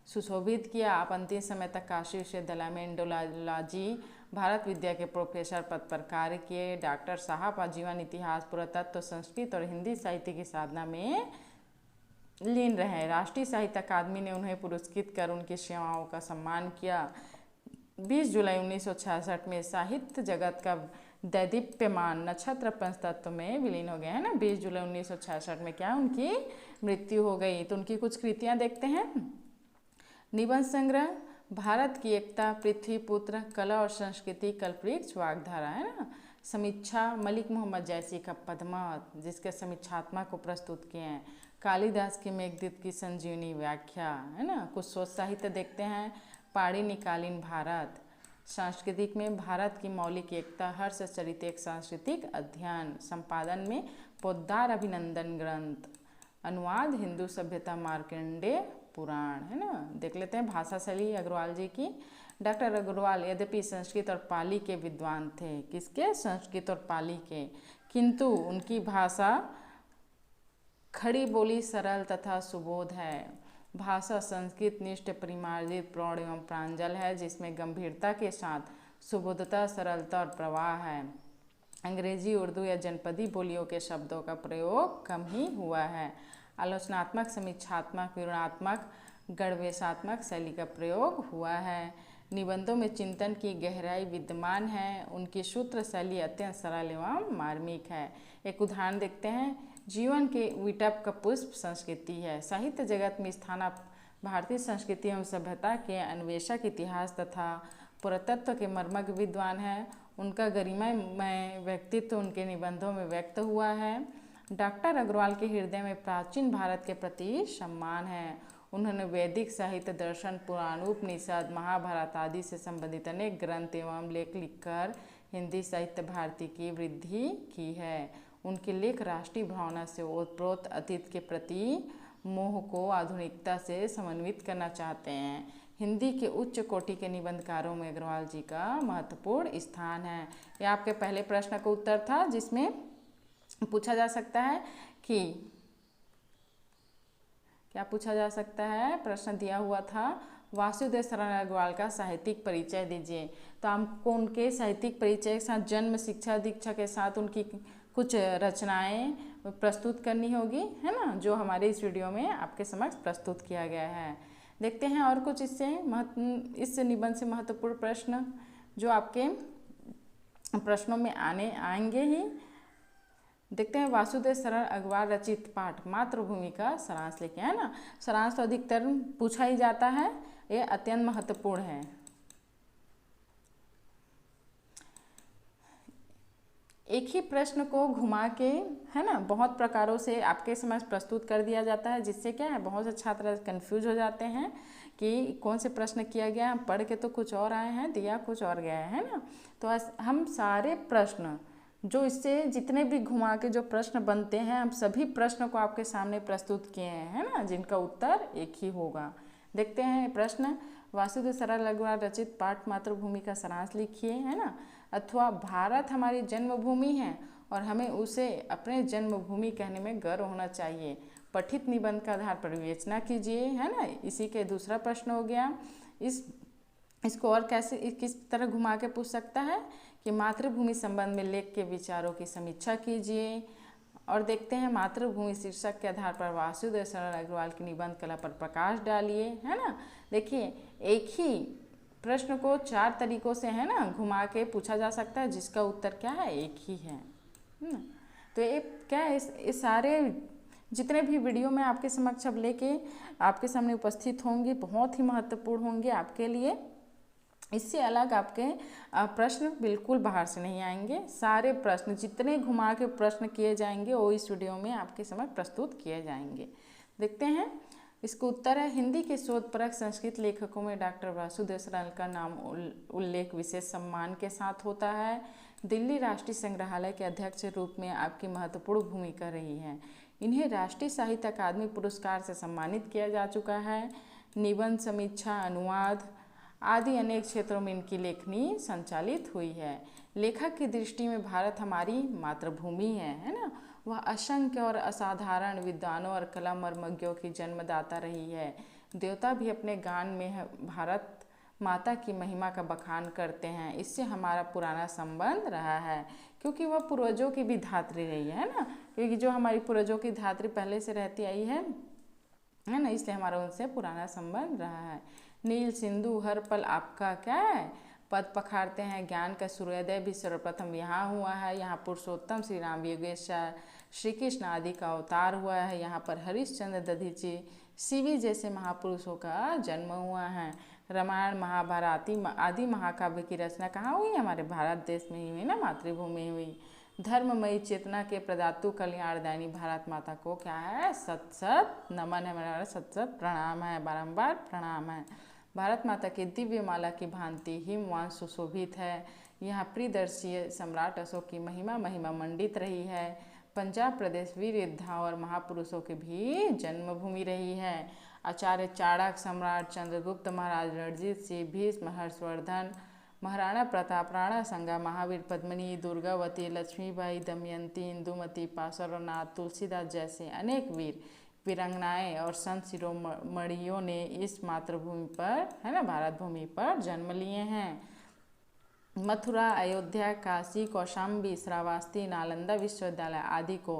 सुशोभित किया। आप अंतिम समय तक काशी विश्वविद्यालय में इंडोलॉजी भारत विद्या के प्रोफेसर पद पर कार्य किए। डॉक्टर साहब आजीवन इतिहास, पुरातत्व, संस्कृत और हिंदी साहित्य की साधना में लीन रहे। राष्ट्रीय साहित्य अकादमी ने उन्हें पुरस्कृत कर उनकी सेवाओं का सम्मान किया। 20 जुलाई 1966 में साहित्य जगत का दैदीप्यमान नक्षत्र पंचतत्व में विलीन हो गए, है ना। 20 जुलाई 1966 में क्या उनकी मृत्यु हो गई। तो उनकी कुछ कृतियां देखते हैं। निबंध संग्रह भारत की एकता, पृथ्वी पुत्र, कला और संस्कृति, कल्पवृक्ष, वाग्धारा, है ना। समीक्षा मलिक मोहम्मद जैसी का पद्मावत, जिसके समीक्षात्मक को प्रस्तुत किए हैं। कालिदास की मेघदूत की संजीवनी व्याख्या, है ना। कुछ शोध साहित्य देखते हैं। पाणिनिकालीन भारत, सांस्कृतिक में भारत की मौलिक एकता, हर्ष चरित एक सांस्कृतिक अध्ययन, संपादन में पोद्दार अभिनंदन ग्रंथ, अनुवाद हिंदू सभ्यता मार्कंडेय पुराण, है ना। देख लेते हैं भाषा शैली अग्रवाल जी की। डॉक्टर अग्रवाल यद्यपि संस्कृत और पाली के विद्वान थे, किसके, संस्कृत और पाली के, किंतु उनकी भाषा खड़ी बोली, सरल तथा सुबोध है। भाषा संस्कृत निष्ठ, परिमार्जित, प्रौढ़ एवं प्रांजल है, जिसमें गंभीरता के साथ सुबोधता, सरलता और प्रवाह है। अंग्रेजी, उर्दू या जनपदी बोलियों के शब्दों का प्रयोग कम ही हुआ है। आलोचनात्मक, समीक्षात्मक, विवरणात्मक, गणवेशात्मक शैली का प्रयोग हुआ है। निबंधों में चिंतन की गहराई विद्यमान है। उनकी सूत्र शैली अत्यंत सरल एवं मार्मिक है। एक उदाहरण देखते हैं। जीवन के विटप का पुष्प संस्कृति है। साहित्य जगत में स्थान भारतीय संस्कृति एवं सभ्यता के अन्वेषक, इतिहास तथा पुरातत्व के मर्मज्ञ विद्वान है। उनका गरिमामय व्यक्तित्व उनके निबंधों में व्यक्त हुआ है। डॉक्टर अग्रवाल के हृदय में प्राचीन भारत के प्रति सम्मान है। उन्होंने वैदिक साहित्य, दर्शन, पुराण, उपनिषद, महाभारत आदि से संबंधित अनेक ग्रंथ एवं लेख लिखकर हिंदी साहित्य भारती की वृद्धि की है। उनके लेख राष्ट्रीय भावना से ओतप्रोत अतीत के प्रति मोह को आधुनिकता से समन्वित करना चाहते हैं। हिंदी के उच्च कोटि के निबंधकारों में अग्रवाल जी का महत्वपूर्ण स्थान है। यह आपके पहले प्रश्न का उत्तर था, जिसमें पूछा जा सकता है कि क्या पूछा जा सकता है, प्रश्न दिया हुआ था वासुदेव शरण अग्रवाल का साहित्यिक परिचय दीजिए। तो आपको उनके साहित्यिक परिचय के साथ जन्म, शिक्षा, दीक्षा के साथ उनकी कुछ रचनाएं प्रस्तुत करनी होगी, है ना, जो हमारे इस वीडियो में आपके समक्ष प्रस्तुत किया गया है। देखते हैं और कुछ इस निबंध से महत्वपूर्ण प्रश्न जो आपके प्रश्नों में आएंगे ही। देखते हैं वासुदेव शरण अग्रवाल रचित पाठ मातृभूमि का सारांश लिखे, है ना। सारांश तो अधिकतर पूछा ही जाता है, ये अत्यंत महत्वपूर्ण है। एक ही प्रश्न को घुमा के, है ना, बहुत प्रकारों से आपके समक्ष प्रस्तुत कर दिया जाता है, जिससे क्या है, बहुत से छात्र कंफ्यूज हो जाते हैं कि कौन से प्रश्न किया गया, हम पढ़ के तो कुछ और आए हैं, दिया कुछ और गया है ना। तो हम सारे प्रश्न जो इससे जितने भी घुमा के जो प्रश्न बनते हैं, हम सभी प्रश्न को आपके सामने प्रस्तुत किए हैं, है ना, जिनका उत्तर एक ही होगा। देखते हैं प्रश्न, वासुदेव शरण अग्रवाल रचित पाठ मातृभूमि का सारांश लिखिए, है ना। अथवा भारत हमारी जन्मभूमि है और हमें उसे अपने जन्मभूमि कहने में गर्व होना चाहिए। पठित निबंध का आधार पर विवेचना कीजिए, है ना। इसी के दूसरा प्रश्न हो गया। इसको और कैसे, किस तरह घुमा के पूछ सकता है कि मातृभूमि संबंध में लेख के विचारों की समीक्षा कीजिए। और देखते हैं मातृभूमि शीर्षक के आधार पर वासुदेव शरण अग्रवाल की निबंध कला पर प्रकाश डालिए, है ना। देखिए, एक ही प्रश्न को 4 तरीकों से, है ना, घुमा के पूछा जा सकता है, जिसका उत्तर क्या है, एक ही है ना। तो ये क्या है, इस सारे जितने भी वीडियो में आपके समक्ष अब लेके आपके सामने उपस्थित होंगे, बहुत ही महत्वपूर्ण होंगे आपके लिए। इससे अलग आपके प्रश्न बिल्कुल बाहर से नहीं आएंगे। सारे प्रश्न जितने घुमा के प्रश्न किए जाएंगे वो इस वीडियो में आपके समक्ष प्रस्तुत किए जाएंगे। देखते हैं, इसका उत्तर है, हिंदी के शोधपरक संस्कृत लेखकों में डॉक्टर वासुदेव शरण का नाम उल्लेख विशेष सम्मान के साथ होता है। दिल्ली राष्ट्रीय संग्रहालय के अध्यक्ष के रूप में आपकी महत्वपूर्ण भूमिका रही है। इन्हें राष्ट्रीय साहित्य अकादमी पुरस्कार से सम्मानित किया जा चुका है। निबंध, समीक्षा, अनुवाद आदि अनेक क्षेत्रों में इनकी लेखनी संचालित हुई है। लेखक की दृष्टि में भारत हमारी मातृभूमि है ना। वह असंख्य और असाधारण विद्वानों और कला मर्मज्ञों की जन्मदाता रही है। देवता भी अपने गान में भारत माता की महिमा का बखान करते हैं। इससे हमारा पुराना संबंध रहा है, क्योंकि वह पूर्वजों की भी धात्री रही है ना। क्योंकि जो हमारी पूर्वजों की धात्री पहले से रहती आई है ना, इसलिए हमारा उनसे पुराना संबंध रहा है। नील सिंधु हर पल आपका क्या है, पद पखारते हैं। ज्ञान का सूर्योदय भी सर्वप्रथम यहाँ हुआ है। यहाँ पुरुषोत्तम श्री राम योगेश्वर श्री कृष्ण आदि का अवतार हुआ है। यहाँ पर हरिश्चंद्र दधीची शिवी जैसे महापुरुषों का जन्म हुआ है। रामायण महाभारत आदि महाकाव्य की रचना कहाँ हुई, हमारे भारत देश में ही हुई ना, मातृभूमि हुई। धर्ममयी चेतना के प्रदातु कल्याणदायिनी भारत माता को क्या है, सत सत नमन है, मेरा सत सत प्रणाम है, बारंबार प्रणाम है। भारत माता की दिव्य माला की भांति हिमवान सुशोभित है। यहाँ प्रियदर्शी सम्राट अशोक की महिमा मंडित रही है। पंजाब प्रदेश वीर योद्धाओं और महापुरुषों की भी जन्मभूमि रही है। आचार्य चाणक्य, सम्राट चंद्रगुप्त महाराज, रणजीत सिंह, भीष्म, हर्षवर्धन, महाराणा प्रताप, राणा संगा, महावीर पद्मिनी, दुर्गावती, लक्ष्मीबाई, दमयंती, इंदुमती, पार्श्वनाथ, तुलसीदास जैसे अनेक वीर वीरांगनाएं और संत शिरोमणियों ने इस मातृभूमि पर, है ना, भारत भूमि पर जन्म लिए हैं। मथुरा, अयोध्या, काशी, कौशाम्बी, श्रावस्ती, नालंदा विश्वविद्यालय आदि को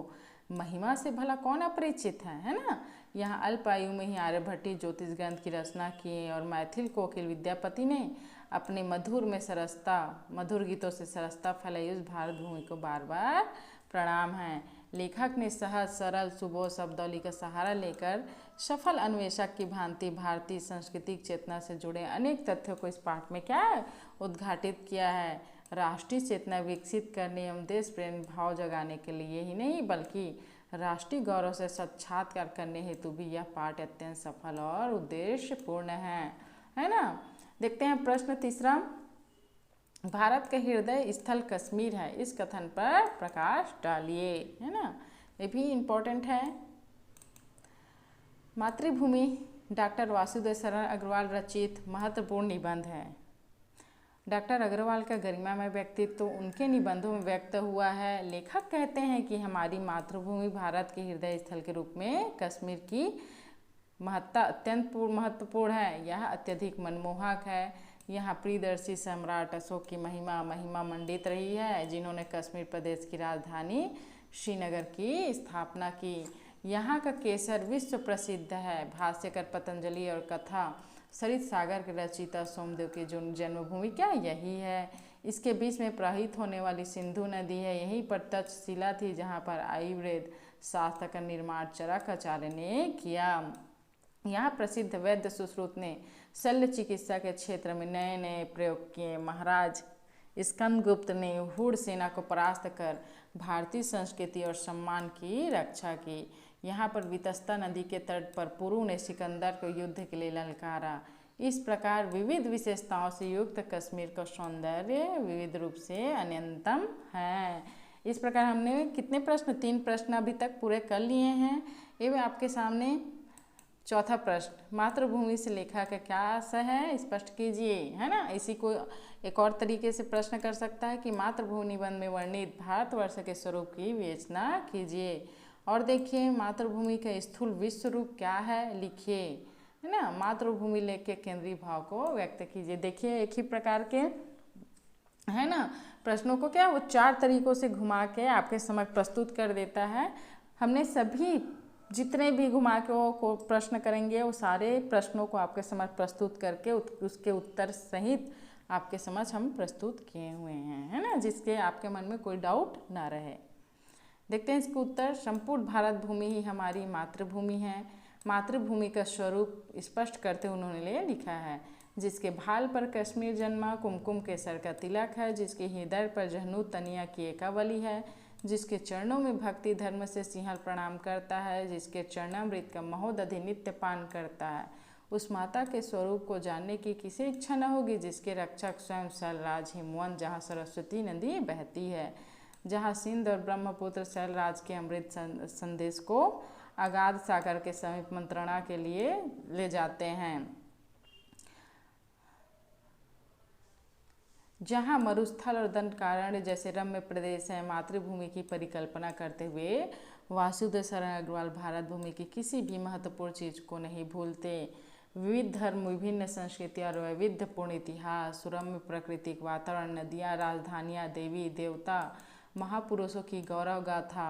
महिमा से भला कौन अपरिचित है ना। यहाँ अल्प आयु में ही आर्यभट्टी ज्योतिष ग्रंथ की रचना किए और मैथिल कोकिल विद्यापति ने अपने मधुर गीतों से सरसता फैलाई उस भारत भूमि को बार बार प्रणाम है। लेखक ने सहज सरल सुबोध शब्दावली का सहारा लेकर सफल अन्वेषक की भांति भारतीय सांस्कृतिक चेतना से जुड़े अनेक तथ्यों को इस पाठ में क्या है, उद्घाटित किया है। राष्ट्रीय चेतना विकसित करने एवं देश प्रेम भाव जगाने के लिए ही नहीं, बल्कि राष्ट्रीय गौरव से साक्षात्कार करने हेतु भी यह पाठ अत्यंत सफल और उद्देश्यपूर्ण है ना। देखते हैं प्रश्न तीसरा, भारत का हृदय स्थल कश्मीर है, इस कथन पर प्रकाश डालिए, है ना। ये भी इम्पोर्टेंट है। मातृभूमि डॉक्टर वासुदेव शरण अग्रवाल रचित महत्वपूर्ण निबंध है। डॉक्टर अग्रवाल का गरिमामय व्यक्तित्व तो उनके निबंधों में व्यक्त हुआ है। लेखक कहते हैं कि हमारी मातृभूमि भारत के हृदय स्थल के रूप में कश्मीर की महत्ता अत्यंत महत्वपूर्ण है। यह अत्यधिक मनमोहक है। यहाँ प्रियदर्शी सम्राट अशोक की महिमा मंडित रही है, जिन्होंने कश्मीर प्रदेश की राजधानी श्रीनगर की स्थापना की। यहाँ का केसर विश्व प्रसिद्ध है। भाष्यकर पतंजलि और कथा सरित सागर के रचयिता सोमदेव की जो जन्मभूमि क्या यही है। इसके बीच में प्रवाहित होने वाली सिंधु नदी है। यहीं पर तक्षशिला थी जहाँ पर आयुर्वेद शास्त्र का निर्माण चरकाचार्य ने किया। यहाँ प्रसिद्ध वैद्य सुश्रुत ने शल्य चिकित्सा के क्षेत्र में नए नए प्रयोग किए। महाराज स्कंदगुप्त ने हुड़ सेना को परास्त कर भारतीय संस्कृति और सम्मान की रक्षा की। यहाँ पर वितस्ता नदी के तट पर पुरु ने सिकंदर को युद्ध के लिए ललकारा। इस प्रकार विविध विशेषताओं से युक्त कश्मीर का सौंदर्य विविध रूप से अनंतम है। इस प्रकार हमने कितने प्रश्न, 3 प्रश्न अभी तक पूरे कर लिए हैं। एवं आपके सामने चौथा प्रश्न, मातृभूमि से लेखा का क्या आशय है, स्पष्ट कीजिए, है ना। इसी को एक और तरीके से प्रश्न कर सकता है कि मातृभूमि निबंध में वर्णित भारतवर्ष के स्वरूप की विवेचना कीजिए। और देखिए मातृभूमि का स्थूल विश्व रूप क्या है, लिखिए, है ना। मातृभूमि लेके केंद्रीय भाव को व्यक्त कीजिए। देखिए एक ही प्रकार के, है ना, प्रश्नों को क्या वो 4 तरीकों से घुमा के आपके समक्ष प्रस्तुत कर देता है। हमने सभी जितने भी घुमा के को प्रश्न करेंगे वो सारे प्रश्नों को आपके समक्ष प्रस्तुत करके उसके उत्तर सहित आपके समक्ष हम प्रस्तुत किए हुए हैं, है ना, जिसके आपके मन में कोई डाउट ना रहे। देखते हैं इसका उत्तर। संपूर्ण भारत भूमि ही हमारी मातृभूमि है। मातृभूमि का स्वरूप स्पष्ट करते उन्होंने लिखा है। जिसके भाल पर कश्मीर जन्मा, कुमकुम केसर का तिलक है, जिसके हृदय पर जहनू तनिया की एकावली है, जिसके चरणों में भक्ति धर्म से सिंहल प्रणाम करता है, जिसके चरणामृत का महोदधि नित्य पान करता है, उस माता के स्वरूप को जानने की किसी इच्छा न होगी, जिसके रक्षक स्वयं शैलराज हिमवंत, जहाँ सरस्वती नदी बहती है, जहाँ सिंध और ब्रह्मपुत्र शैलराज के अमृत संदेश को अगाध सागर के समीप मंत्रणा के लिए ले जाते हैं, जहाँ मरुस्थल और दंडकारण्य जैसे रम्य प्रदेश हैं। मातृभूमि की परिकल्पना करते हुए वासुदेव शरण अग्रवाल भारत भूमि की किसी भी महत्वपूर्ण चीज़ को नहीं भूलते। विविध धर्म, विभिन्न संस्कृति और वैविध्यपूर्ण इतिहास, सुरम्य प्राकृतिक वातावरण, नदियाँ, राजधानियाँ, देवी देवता, महापुरुषों की गौरव गाथा,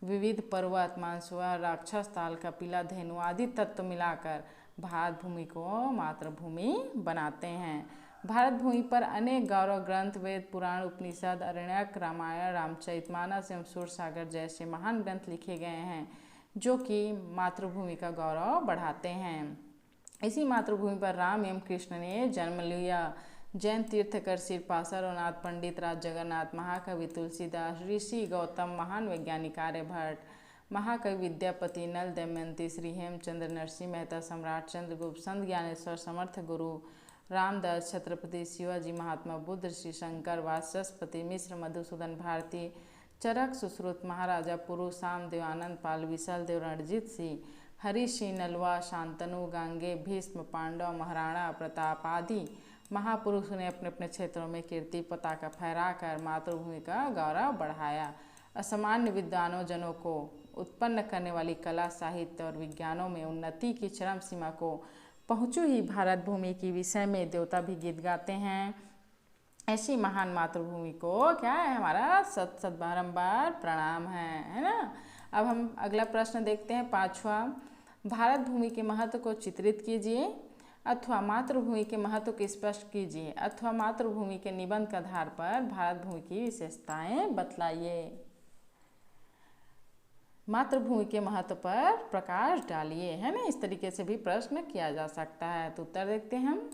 विविध पर्वत, मानसरोवर, राक्षस ताल, कपिला, धेनु आदि तत्व मिलाकर भारत भूमि को मातृभूमि बनाते हैं। भारत भूमि पर अनेक गौरव ग्रंथ, वेद, पुराण, उपनिषद, अरण्यक, रामायण, रामचरितमानस एवं सूरसागर जैसे महान ग्रंथ लिखे गए हैं, जो कि मातृभूमि का गौरव बढ़ाते हैं। इसी मातृभूमि पर राम एवं कृष्ण ने जन्म लिया। जैन तीर्थकर सिरपासर, रघुनाथ पंडित, राज जगन्नाथ, महाकवि तुलसीदास, ऋषि गौतम, महान वैज्ञानिक आर्यभट्ट, महाकवि विद्यापति, नल दमयंती, श्री हेमचंद्र, नरसिंह मेहता, सम्राट चंद्रगुप्त, संत ज्ञानेश्वर, समर्थ गुरु रामदास, छत्रपति शिवाजी, महात्मा बुद्ध, श्री शंकर, वाचस्पति मिश्र, मधुसूदन भारती, चरक सुश्रुत, महाराजा पुरु, सामदेव, आनंद पाल, विशाल देव, रणजीत सिंह, हरि सिंह नलवा, शांतनु, गांगे, भीष्म, पांडव, महाराणा प्रताप आदि महापुरुषों ने अपने अपने क्षेत्रों में कीर्ति पताका फहराकर मातृभूमि का गौरव बढ़ाया। असामान्य विद्वानों जनों को उत्पन्न करने वाली कला, साहित्य और विज्ञानों में उन्नति की चरम सीमा को पहुँचू ही भारत भूमि की विषय में देवता भी गीत गाते हैं। ऐसी महान मातृभूमि को क्या है, हमारा सत सत बारंबार प्रणाम है ना। अब हम अगला प्रश्न देखते हैं, 5वां। भारत भूमि के महत्व को चित्रित कीजिए अथवा मातृभूमि के महत्व को स्पष्ट कीजिए अथवा मातृभूमि के निबंध के आधार पर भारत भूमि की विशेषताएं बतलाइए। मातृभूमि के महत्व पर प्रकाश डालिए, है ना। इस तरीके से भी प्रश्न किया जा सकता है। तो उत्तर देखते हैं हम।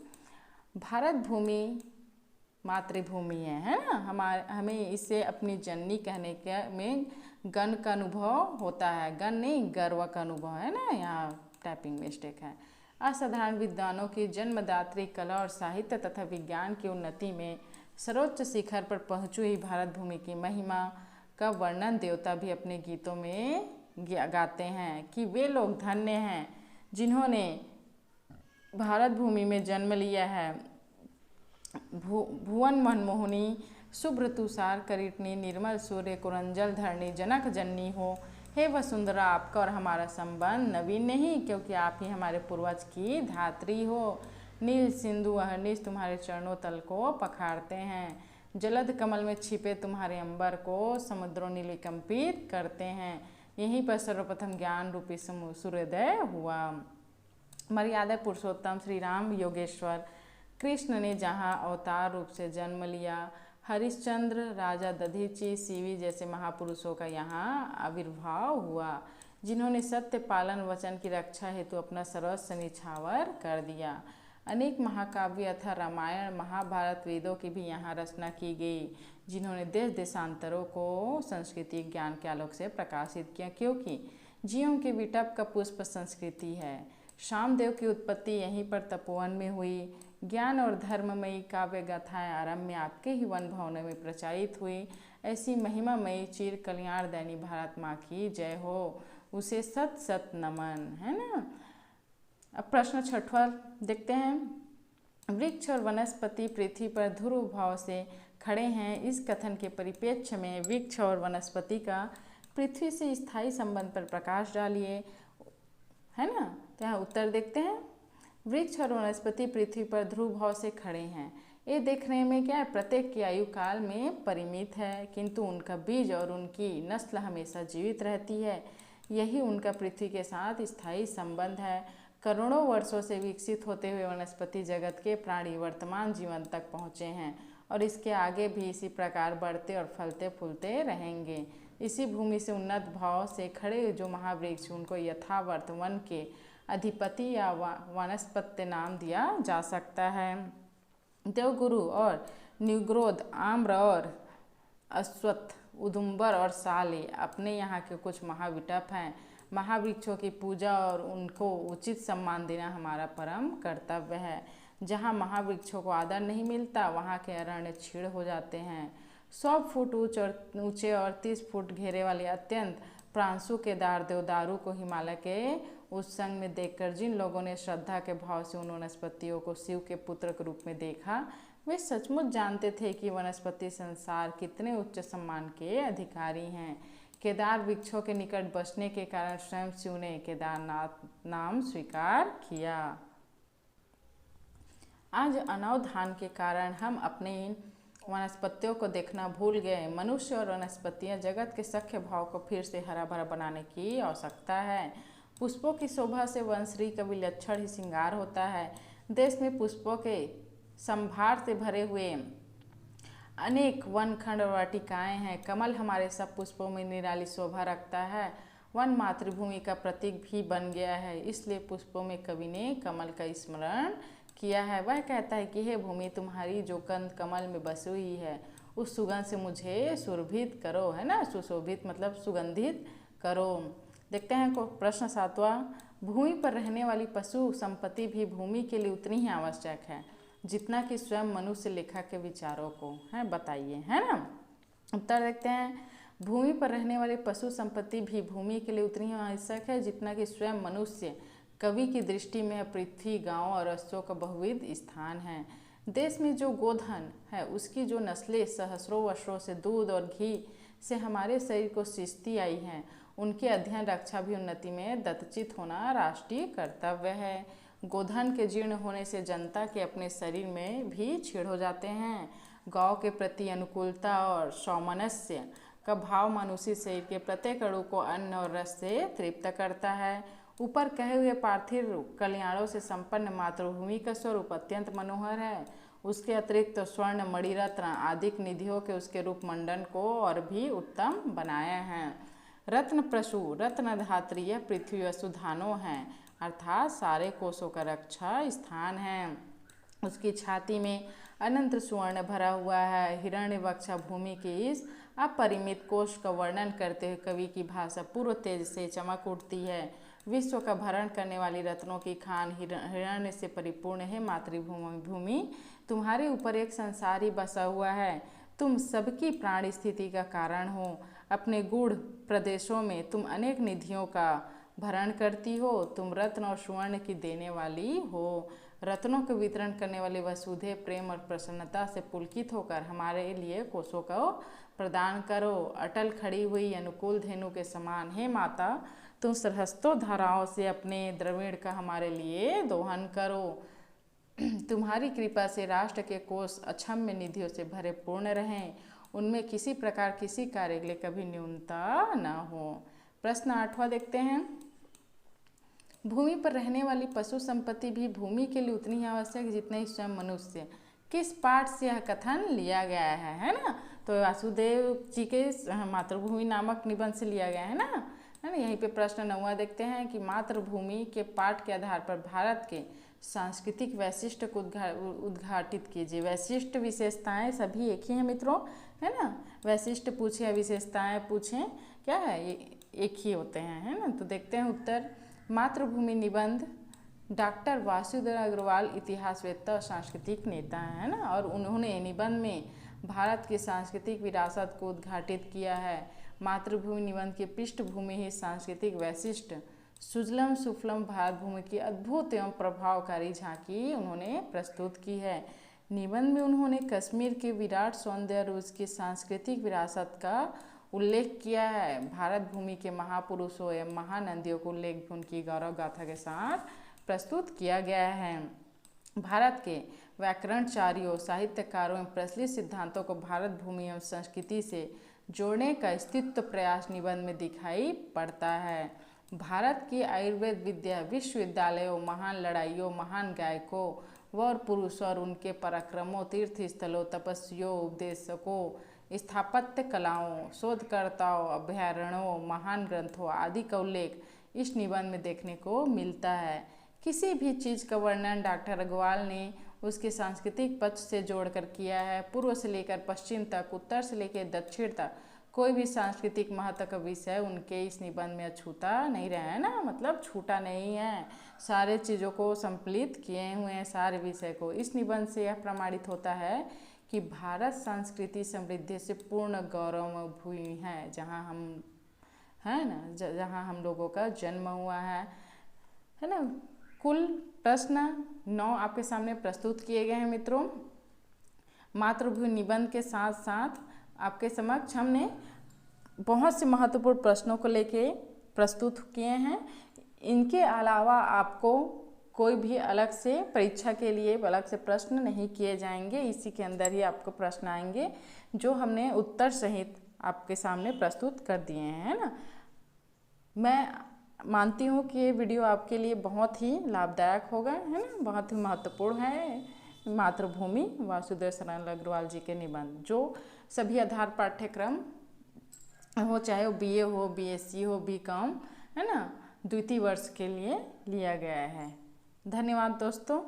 भारत भूमि मातृभूमि है ना। हमें इससे अपनी जननी कहने के में गर्व का अनुभव होता है, गर्व नहीं गर्व का अनुभव, है ना। यहाँ टाइपिंग मिस्टेक है। असाधारण विद्वानों की जन्मदात्री कला और साहित्य तथा विज्ञान की उन्नति में सर्वोच्च शिखर पर पहुँची हुई भारत भूमि की महिमा का वर्णन देवता भी अपने गीतों में गाते हैं कि वे लोग धन्य हैं जिन्होंने भारत भूमि में जन्म लिया है। भुवन मनमोहनी, शुभ्र तुषार करीटनी, निर्मल सूर्य, कुरंजल धरणी, जनक जननी हो। हे वसुंधरा, आपका और हमारा संबंध नवीन नहीं, क्योंकि आप ही हमारे पूर्वज की धात्री हो। नील सिंधु अहर्निश तुम्हारे चरणों तल को पखारते हैं। जलद कमल में छिपे तुम्हारे अंबर को समुद्रों नील कंपित करते हैं। यहीं पर सर्वप्रथम ज्ञान रूपी सूर्योदय हुआ। मर्यादा पुरुषोत्तम श्री राम योगेश्वर कृष्ण ने जहाँ अवतार रूप से जन्म लिया, हरिश्चंद्र, राजा दधीची, सीवी जैसे महापुरुषों का यहाँ आविर्भाव हुआ, जिन्होंने सत्य पालन वचन की रक्षा हेतु अपना सर्वस्व निछावर कर दिया। अनेक महाकाव्य अथा रामायण, महाभारत, वेदों की भी यहाँ रचना की गई, जिन्होंने देश देशांतरों को संस्कृति ज्ञान के आलोक से प्रकाशित किया, क्योंकि जीवों के विटप का पुष्प संस्कृति है। शामदेव की उत्पत्ति यहीं पर तपोवन में हुई। ज्ञान और धर्ममयी काव्य गाथाएं आरंभ में आपके ही वन भवनों में प्रचारित हुई। ऐसी महिमामयी चिर कल्याण दैनी भारत माँ की जय हो, उसे सत सत नमन, है ना। अब प्रश्न 6वां देखते हैं। वृक्ष और वनस्पति पृथ्वी पर ध्रुव भाव से खड़े हैं। इस कथन के परिप्रेक्ष्य में वृक्ष और वनस्पति का पृथ्वी से स्थायी संबंध पर प्रकाश डालिए, है ना। तो यहाँ उत्तर देखते हैं। वृक्ष और वनस्पति पृथ्वी पर ध्रुव भाव से खड़े हैं। ये देखने में क्या है, प्रत्येक की आयु काल में परिमित है, किंतु उनका बीज और उनकी नस्ल हमेशा जीवित रहती है। यही उनका पृथ्वी के साथ स्थायी संबंध है। करोड़ों वर्षों से विकसित होते हुए वनस्पति जगत के प्राणी वर्तमान जीवन तक पहुँचे हैं और इसके आगे भी इसी प्रकार बढ़ते और फलते फूलते रहेंगे। इसी भूमि से उन्नत भाव से खड़े जो महावृक्ष, उनको यथावर्थ वन के अधिपति या वनस्पति नाम दिया जा सकता है। देवगुरु और निग्रोध, आम्र और अश्वत्थ, उदुम्बर और साले अपने यहाँ के कुछ महाविटप हैं। महावृक्षों की पूजा और उनको उचित सम्मान देना हमारा परम कर्तव्य है। जहाँ महावृक्षों को आदर नहीं मिलता, वहाँ के अरण्य क्षीण हो जाते हैं। 100 फुट ऊंचे और 30 फुट घेरे वाले अत्यंत प्रांशु केदार देवदारू को हिमालय के उस संग में देखकर जिन लोगों ने श्रद्धा के भाव से उन वनस्पतियों को शिव के पुत्र के रूप में देखा, वे सचमुच जानते थे कि वनस्पति संसार कितने उच्च सम्मान के अधिकारी हैं। केदार वृक्षों के निकट बसने के कारण स्वयं शिव ने केदारनाथ नाम स्वीकार किया। आज अनवधान के कारण हम अपने इन वनस्पतियों को देखना भूल गए। मनुष्य और वनस्पतियां जगत के सख्य भाव को फिर से हरा भरा बनाने की आवश्यकता है। पुष्पों की शोभा से वनश्री का विलक्षण ही श्रृंगार होता है। देश में पुष्पों के संभार से भरे हुए अनेक वनखंड और वाटिकाएं हैं। कमल हमारे सब पुष्पों में निराली शोभा रखता है। वन मातृभूमि का प्रतीक भी बन गया है, इसलिए पुष्पों में कवि ने कमल का स्मरण किया है। वह कहता है कि हे भूमि, तुम्हारी जो गंध कमल में बसी हुई है, उस सुगंध से मुझे सुरभित करो, है ना। सुशोभित मतलब सुगंधित करो। देखते हैं को प्रश्न 7वां। भूमि पर रहने वाली पशु संपत्ति भी भूमि के लिए उतनी ही आवश्यक है जितना कि स्वयं मनुष्य लेखक के विचारों को है, बताइए, है ना। उत्तर देखते हैं। भूमि पर रहने वाली पशु संपत्ति भी भूमि के लिए उतनी ही आवश्यक है जितना कि स्वयं मनुष्य कवि की दृष्टि में पृथ्वी, गांव और रस्तों का बहुविध स्थान है। देश में जो गोधन है, उसकी जो नस्लें सहस्रों वर्षों से दूध और घी से हमारे शरीर को सिंचती आई हैं, उनके अध्ययन, रक्षा भी उन्नति में दत्तचित होना राष्ट्रीय कर्तव्य है। गोधन के जीर्ण होने से जनता के अपने शरीर में भी छीड़ हो जाते हैं। गांव के प्रति अनुकूलता और सौमनस्य का भाव मनुष्य शरीर के प्रत्येक अणु को अन्न और रस से तृप्त करता है। ऊपर कहे हुए पार्थिव कल्याणों से संपन्न मातृभूमि का स्वरूप अत्यंत मनोहर है। उसके अतिरिक्त तो स्वर्ण, मणिरत्न आदि निधियों के उसके रूप मंडन को और भी उत्तम बनाया है। रत्न प्रसु, रत्न धात्री, यह पृथ्वी वसुधानो है, अर्थात सारे कोषों का रक्षा स्थान है। उसकी छाती में अनंत सुवर्ण भरा हुआ है। हिरण्यवक्षा भूमि के इस अपरिमित कोष का वर्णन करते हुए कवि की भाषा पूर्व तेज से चमक उठती है। विश्व का भरण करने वाली रत्नों की खान हिरण्य से परिपूर्ण है। मातृभूमि तुम्हारे ऊपर एक संसार ही बसा हुआ है। तुम सबकी प्राण स्थिति का कारण हो। अपने गूढ़ प्रदेशों में तुम अनेक निधियों का भरण करती हो। तुम रत्न और सुवर्ण की देने वाली हो। रत्नों के वितरण करने वाली वसुधे प्रेम और प्रसन्नता से पुलकित होकर हमारे लिए कोषों को प्रदान करो। अटल खड़ी हुई अनुकूल धेनु के समान हे माता, तुम सरहस्तों धाराओं से अपने द्रविड़ का हमारे लिए दोहन करो। तुम्हारी कृपा से राष्ट्र के कोष अक्षम्य निधियों से भरे पूर्ण रहें। उनमें किसी प्रकार किसी कार्य के लिए कभी न्यूनता न हो। प्रश्न 8वां देखते हैं। भूमि पर रहने वाली पशु संपत्ति भी भूमि के लिए उतनी ही आवश्यक है जितना ही स्वयं मनुष्य। किस पाठ से यह कथन लिया गया है ना? तो वासुदेव जी के मातृभूमि नामक निबंध से लिया गया है ना? यहीं पे प्रश्न 9वां देखते हैं कि मातृभूमि के पाठ के आधार पर भारत के सांस्कृतिक वैशिष्ट को उद्घाटित कीजिए। वैशिष्ट विशेषताएं सभी एक ही हैं मित्रों, है ना? वैशिष्ट पूछे या विशेषताएं पूछें, क्या है, ये एक ही होते हैं, है ना? तो देखते हैं उत्तर। मातृभूमि निबंध डॉक्टर वासुदेव अग्रवाल इतिहासवेत्ता और सांस्कृतिक नेता है ना, और उन्होंने निबंध में भारत की सांस्कृतिक विरासत को उद्घाटित किया है। मातृभूमि निबंध की पृष्ठभूमि ही सांस्कृतिक वैशिष्ट सुजलम सुफलम भारत भूमि की अद्भुत एवं प्रभावकारी झांकी उन्होंने प्रस्तुत की है। निबंध में उन्होंने कश्मीर के विराट सौंदर्य और उसकी सांस्कृतिक विरासत का उल्लेख किया है। भारत भूमि के महापुरुषों एवं महानदियों को उल्लेख भी उनकी गौरव गाथा के साथ प्रस्तुत किया गया है। भारत के व्याकरणचार्यों, साहित्यकारों एवं प्रचलित सिद्धांतों को भारत भूमि एवं संस्कृति से जोड़ने का स्थित प्रयास निबंध में दिखाई पड़ता है। भारत की आयुर्वेद विद्या विश्वविद्यालयों, महान लड़ाइयों, महान गायकों वर पुरुषों और उनके पराक्रमों, तीर्थ स्थलों, तपस्वियों, उपदेशकों, स्थापत्य कलाओं, शोधकर्ताओं, अभ्यारण्यों, महान ग्रंथों आदि का उल्लेख इस निबंध में देखने को मिलता है। किसी भी चीज़ का वर्णन डॉक्टर अग्रवाल ने उसके सांस्कृतिक पक्ष से जोड़कर किया है। पूर्व से लेकर पश्चिम तक, उत्तर से लेकर दक्षिण तक कोई भी सांस्कृतिक महत्व का विषय उनके इस निबंध में छूटा नहीं रहा है ना, मतलब छूटा नहीं है, सारे चीज़ों को सम्मिलित किए हुए हैं, सारे विषय को। इस निबंध से यह प्रमाणित होता है कि भारत संस्कृति समृद्धि से पूर्ण गौरवमय भूमि है, जहाँ हम है ना, जहाँ हम लोगों का जन्म हुआ है ना। कुल प्रश्न 9 आपके सामने प्रस्तुत किए गए हैं मित्रों। मातृभूमि निबंध के साथ साथ आपके समक्ष हमने बहुत से महत्वपूर्ण प्रश्नों को लेके प्रस्तुत किए हैं। इनके अलावा आपको कोई भी अलग से परीक्षा के लिए अलग से प्रश्न नहीं किए जाएंगे, इसी के अंदर ही आपको प्रश्न आएंगे जो हमने उत्तर सहित आपके सामने प्रस्तुत कर दिए हैं, है ना। मैं मानती हूँ कि ये वीडियो आपके लिए बहुत ही लाभदायक होगा, है ना, बहुत ही महत्वपूर्ण है। मातृभूमि वासुदेव शरण अग्रवाल जी के निबंध जो सभी आधार पाठ्यक्रम हो, चाहे वो BA हो, BSc हो, BCom, है ना, द्वितीय वर्ष के लिए लिया गया है। धन्यवाद दोस्तों।